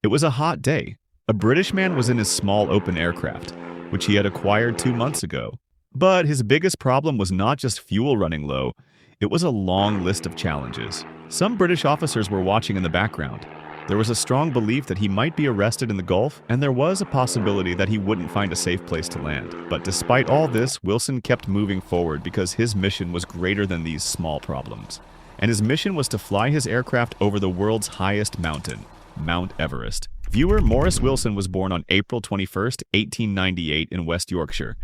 It was a hot day. A British man was in his small open aircraft, which he had acquired 2 months ago. But his biggest problem was not just fuel running low, it was a long list of challenges. Some British officers were watching in the background. There was a strong belief that he might be arrested in the Gulf, and there was a possibility that he wouldn't find a safe place to land. But despite all this, Wilson kept moving forward because his mission was greater than these small problems. And his mission was to fly his aircraft over the world's highest mountain, Mount Everest. Viewer Maurice Wilson was born on April 21st, 1898 in West Yorkshire,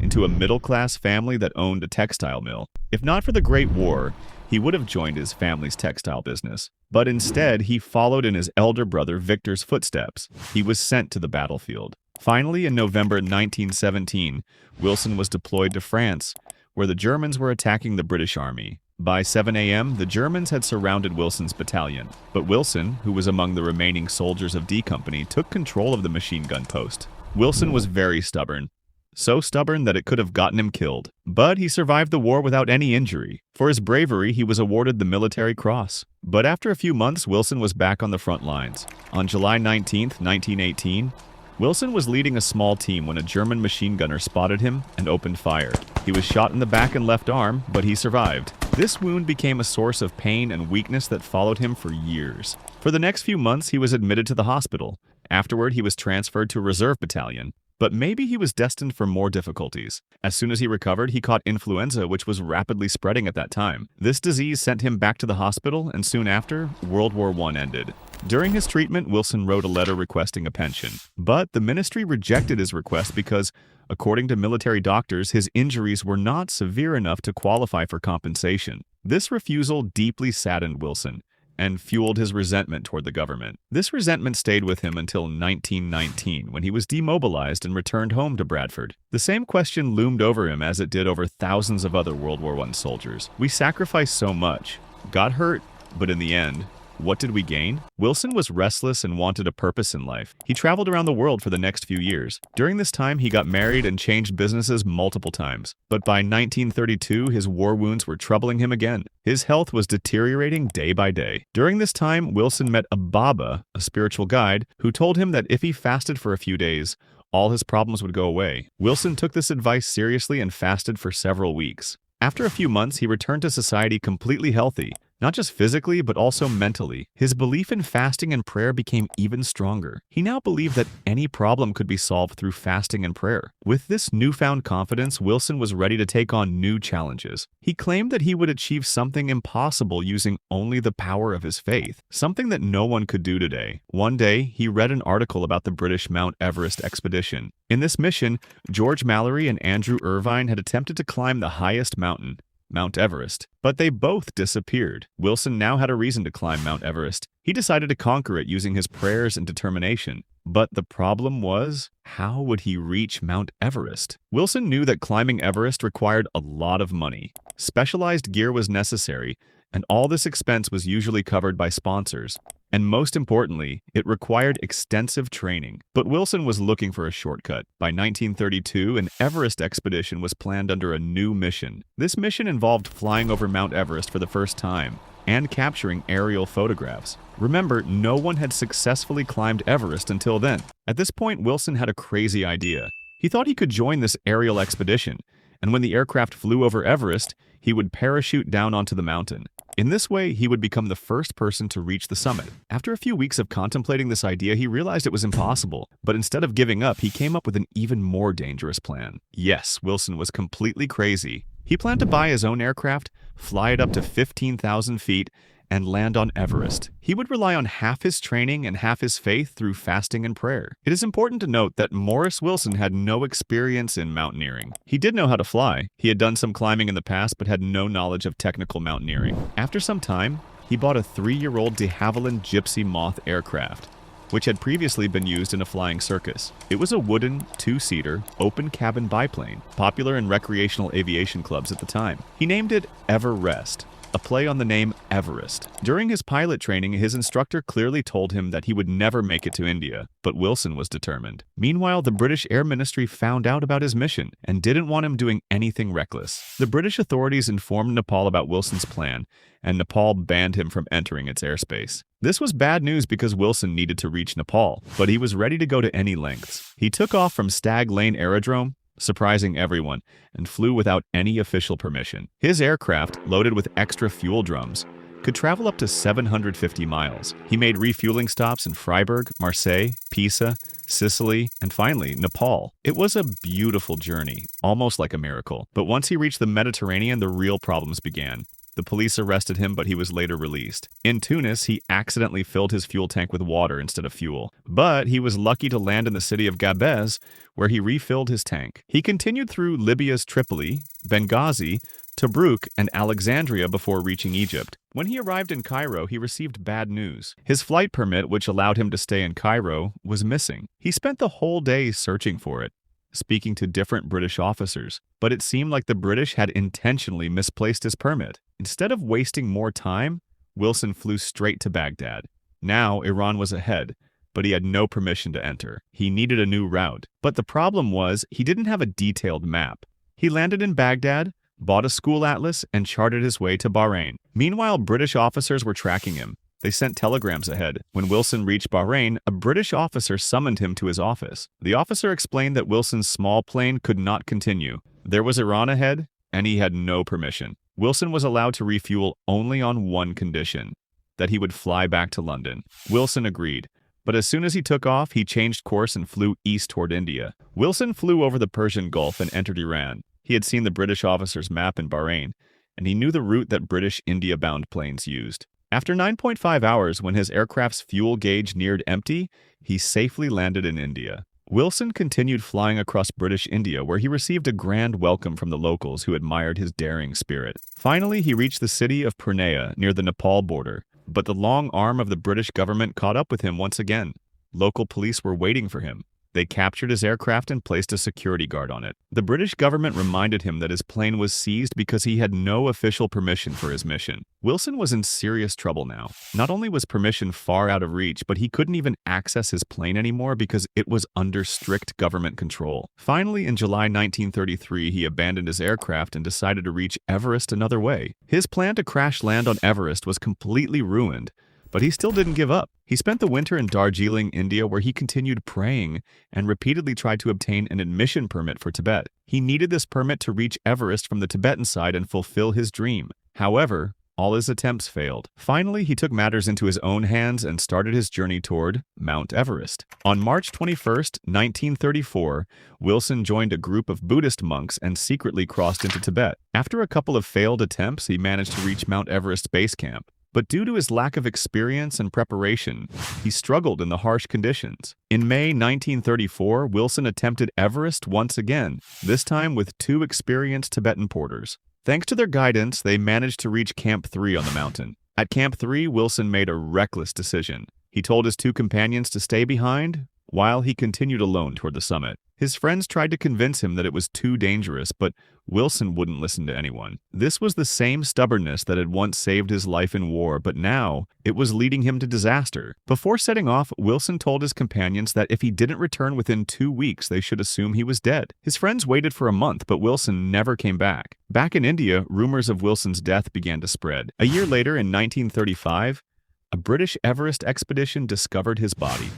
into a middle-class family that owned a textile mill. If not for the Great War, he would have joined his family's textile business. But instead, he followed in his elder brother Victor's footsteps. He was sent to the battlefield. Finally, in November 1917, Wilson was deployed to France, where the Germans were attacking the British Army. By 7 a.m., the Germans had surrounded Wilson's battalion. But Wilson, who was among the remaining soldiers of D Company, took control of the machine gun post. Wilson was very stubborn. So stubborn that it could have gotten him killed. But he survived the war without any injury. For his bravery, he was awarded the Military Cross. But after a few months, Wilson was back on the front lines. On July 19, 1918, Wilson was leading a small team when a German machine gunner spotted him and opened fire. He was shot in the back and left arm, but he survived. This wound became a source of pain and weakness that followed him for years. For the next few months, he was admitted to the hospital. Afterward, he was transferred to a reserve battalion. But maybe he was destined for more difficulties. As soon as he recovered, he caught influenza, which was rapidly spreading at that time. This disease sent him back to the hospital, and soon after, World War I ended. During his treatment, Wilson wrote a letter requesting a pension. But the ministry rejected his request because, according to military doctors, his injuries were not severe enough to qualify for compensation. This refusal deeply saddened Wilson and fueled his resentment toward the government. This resentment stayed with him until 1919, when he was demobilized and returned home to Bradford. The same question loomed over him as it did over thousands of other World War I soldiers. We sacrificed so much, got hurt, but in the end, what did we gain? Wilson was restless and wanted a purpose in life. He traveled around the world for the next few years. During this time, he got married and changed businesses multiple times. But by 1932, his war wounds were troubling him again. His health was deteriorating day by day. During this time, Wilson met a Baba, a spiritual guide, who told him that if he fasted for a few days, all his problems would go away. Wilson took this advice seriously and fasted for several weeks. After a few months, he returned to society completely healthy. Not just physically, but also mentally. His belief in fasting and prayer became even stronger. He now believed that any problem could be solved through fasting and prayer. With this newfound confidence, Wilson was ready to take on new challenges. He claimed that he would achieve something impossible using only the power of his faith, something that no one could do today. One day, he read an article about the British Mount Everest expedition. In this mission, George Mallory and Andrew Irvine had attempted to climb the highest mountain, Mount Everest, but they both disappeared. Wilson now had a reason to climb Mount Everest. He decided to conquer it using his prayers and determination. But the problem was, how would he reach Mount Everest? Wilson knew that climbing Everest required a lot of money. Specialized gear was necessary, and all this expense was usually covered by sponsors. And most importantly, it required extensive training. But Wilson was looking for a shortcut. By 1932, an Everest expedition was planned under a new mission. This mission involved flying over Mount Everest for the first time and capturing aerial photographs. Remember, no one had successfully climbed Everest until then. At this point, Wilson had a crazy idea. He thought he could join this aerial expedition, and when the aircraft flew over Everest, he would parachute down onto the mountain. In this way, he would become the first person to reach the summit. After a few weeks of contemplating this idea, he realized it was impossible. But instead of giving up, he came up with an even more dangerous plan. Yes, Wilson was completely crazy. He planned to buy his own aircraft, fly it up to 15,000 feet, and land on Everest. He would rely on half his training and half his faith through fasting and prayer. It is important to note that Maurice Wilson had no experience in mountaineering. He did know how to fly. He had done some climbing in the past, but had no knowledge of technical mountaineering. After some time, he bought a 3-year-old de Havilland Gypsy Moth aircraft, which had previously been used in a flying circus. It was a wooden, 2-seater, open-cabin biplane, popular in recreational aviation clubs at the time. He named it Everest, a play on the name Everest. During his pilot training, his instructor clearly told him that he would never make it to India, but Wilson was determined. Meanwhile, the British Air Ministry found out about his mission and didn't want him doing anything reckless. The British authorities informed Nepal about Wilson's plan, and Nepal banned him from entering its airspace. This was bad news because Wilson needed to reach Nepal, but he was ready to go to any lengths. He took off from Stag Lane Aerodrome, surprising everyone, and flew without any official permission. His aircraft, loaded with extra fuel drums, could travel up to 750 miles. He made refueling stops in Freiburg, Marseille, Pisa, Sicily, and finally, Nepal. It was a beautiful journey, almost like a miracle. But once he reached the Mediterranean, the real problems began. The police arrested him, but he was later released. In Tunis, he accidentally filled his fuel tank with water instead of fuel. But he was lucky to land in the city of Gabes, where he refilled his tank. He continued through Libya's Tripoli, Benghazi, Tobruk, and Alexandria before reaching Egypt. When he arrived in Cairo, he received bad news. His flight permit, which allowed him to stay in Cairo, was missing. He spent the whole day searching for it, speaking to different British officers, but it seemed like the British had intentionally misplaced his permit. Instead of wasting more time, Wilson flew straight to Baghdad. Now, Iran was ahead, but he had no permission to enter. He needed a new route. But the problem was, he didn't have a detailed map. He landed in Baghdad, bought a school atlas, and charted his way to Bahrain. Meanwhile, British officers were tracking him. They sent telegrams ahead. When Wilson reached Bahrain, a British officer summoned him to his office. The officer explained that Wilson's small plane could not continue. There was Iran ahead, and he had no permission. Wilson was allowed to refuel only on one condition, that he would fly back to London. Wilson agreed, but as soon as he took off, he changed course and flew east toward India. Wilson flew over the Persian Gulf and entered Iran. He had seen the British officer's map in Bahrain, and he knew the route that British India-bound planes used. After 9.5 hours, when his aircraft's fuel gauge neared empty, he safely landed in India. Wilson continued flying across British India, where he received a grand welcome from the locals who admired his daring spirit. Finally, he reached the city of Purnea, near the Nepal border, but the long arm of the British government caught up with him once again. Local police were waiting for him. They captured his aircraft and placed a security guard on it. The British government reminded him that his plane was seized because he had no official permission for his mission. Wilson was in serious trouble now. Not only was permission far out of reach, but he couldn't even access his plane anymore because it was under strict government control. Finally, in July 1933, he abandoned his aircraft and decided to reach Everest another way. His plan to crash land on Everest was completely ruined, but he still didn't give up. He spent the winter in Darjeeling, India, where he continued praying and repeatedly tried to obtain an admission permit for Tibet. He needed this permit to reach Everest from the Tibetan side and fulfill his dream. However, all his attempts failed. Finally, he took matters into his own hands and started his journey toward Mount Everest. On March 21st, 1934, Wilson joined a group of Buddhist monks and secretly crossed into Tibet. After a couple of failed attempts, he managed to reach Mount Everest base camp. But due to his lack of experience and preparation, he struggled in the harsh conditions. In May 1934, Wilson attempted Everest once again, this time with two experienced Tibetan porters. Thanks to their guidance, they managed to reach Camp 3 on the mountain. At Camp 3, Wilson made a reckless decision. He told his two companions to stay behind, while he continued alone toward the summit. His friends tried to convince him that it was too dangerous, but Wilson wouldn't listen to anyone. This was the same stubbornness that had once saved his life in war, but now it was leading him to disaster. Before setting off, Wilson told his companions that if he didn't return within 2 weeks, they should assume he was dead. His friends waited for a month, but Wilson never came back. Back in India, rumors of Wilson's death began to spread. A year later, in 1935, a British Everest expedition discovered his body.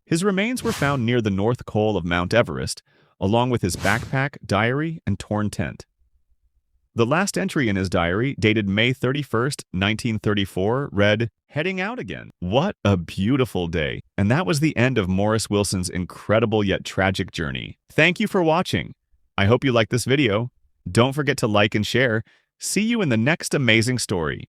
His remains were found near the north col of Mount Everest, along with his backpack, diary, and torn tent. The last entry in his diary, dated May 31st, 1934, read, "Heading out again." What a beautiful day. And that was the end of Maurice Wilson's incredible yet tragic journey. Thank you for watching. I hope you liked this video. Don't forget to like and share. See you in the next amazing story.